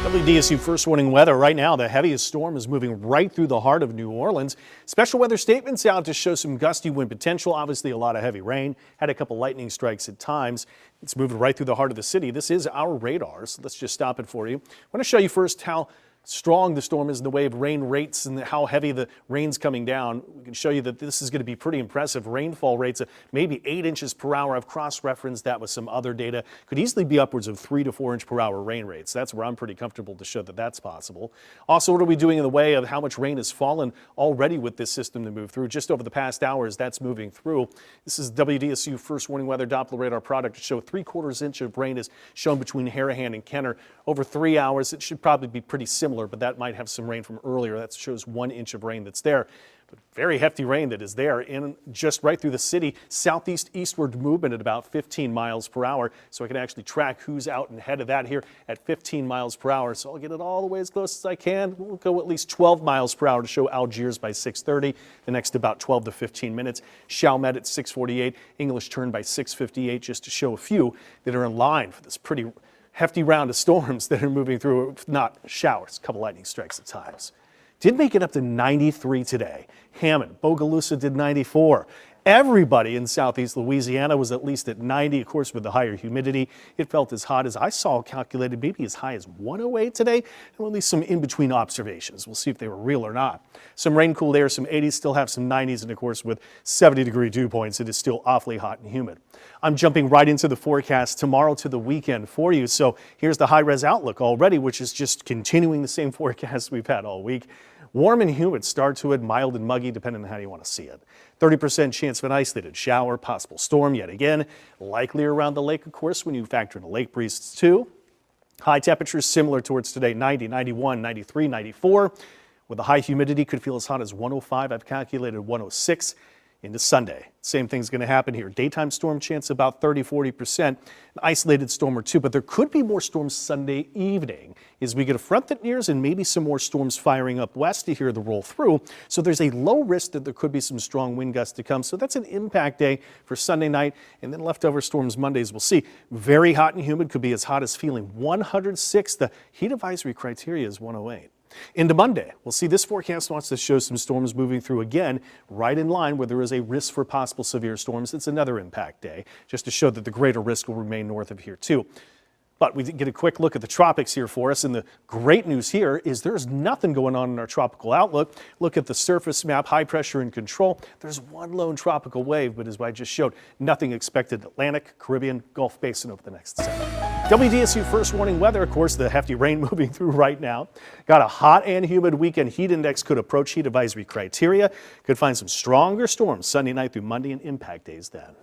WDSU first warning weather right now. The heaviest storm is moving right through the heart of New Orleans. Special weather statements out to show some gusty wind potential. Obviously, a lot of heavy rain. Had a couple lightning strikes at times. It's moving right through the heart of the city. This is our radar, so let's just stop it for you. I want to show you first how strong the storm is in the way of rain rates and how heavy the rain's coming down. We can show you that this is going to be pretty impressive. Rainfall rates of maybe 8 inches per hour. I've cross-referenced that with some other data. Could easily be upwards of 3 to 4 inch per hour rain rates. That's where I'm pretty comfortable to show that that's possible. Also, what are we doing in the way of how much rain has fallen already with this system to move through? Just over the past hours, that's moving through. This is WDSU first warning weather Doppler radar product to show 3/4 inch of rain is shown between Harahan and Kenner. Over 3 hours, it should probably be pretty similar, but that might have some rain from earlier. That shows 1 inch of rain that's there. But very hefty rain that is there and just right through the city. Southeast eastward movement at about 15 miles per hour. So I can actually track who's out and ahead of that here at 15 miles per hour. So I'll get it all the way as close as I can. We'll go at least 12 miles per hour to show Algiers by 6:30. The next about 12 to 15 minutes. Chalmette at 6:48. English Turn by 6:58, just to show a few that are in line for this pretty hefty round of storms that are moving through, if not showers, a couple lightning strikes at times. Did make it up to 93 today. Hammond, Bogalusa did 94. Everybody in southeast Louisiana was at least at 90. Of course, with the higher humidity, it felt as hot as I saw calculated, maybe as high as 108 today. And at least some in-between observations. We'll see if they were real or not. Some rain-cooled air, some 80s, still have some 90s, and of course, with 70-degree dew points, it is still awfully hot and humid. I'm jumping right into the forecast tomorrow to the weekend for you. So here's the high-res outlook already, which is just continuing the same forecast we've had all week. Warm and humid start to it, mild and muggy, depending on how you want to see it. 30% chance of an isolated shower, possible storm yet again. Likely around the lake, of course, when you factor in a lake breeze too. High temperatures similar towards today, 90, 91, 93, 94. With the high humidity, could feel as hot as 105. I've calculated 106. Into Sunday. Same thing's going to happen here. Daytime storm chance about 30-40%. An isolated storm or two, but there could be more storms Sunday evening as we get a front that nears and maybe some more storms firing up west to hear the roll through. So there's a low risk that there could be some strong wind gusts to come. So that's an impact day for Sunday night, and then leftover storms Mondays we'll see. Very hot and humid, could be as hot as feeling 106. The heat advisory criteria is 108. Into Monday, we'll see this forecast wants to show some storms moving through again, right in line where there is a risk for possible severe storms. It's another impact day, just to show that the greater risk will remain north of here too. But we get a quick look at the tropics here for us, and the great news here is there's nothing going on in our tropical outlook. Look at the surface map, high pressure in control. There's one lone tropical wave, but as I just showed, nothing expected Atlantic, Caribbean, Gulf Basin over the next 7. WDSU first warning weather, of course, the hefty rain moving through right now. Got a hot and humid weekend. Heat index could approach heat advisory criteria. Could find some stronger storms Sunday night through Monday and impact days then.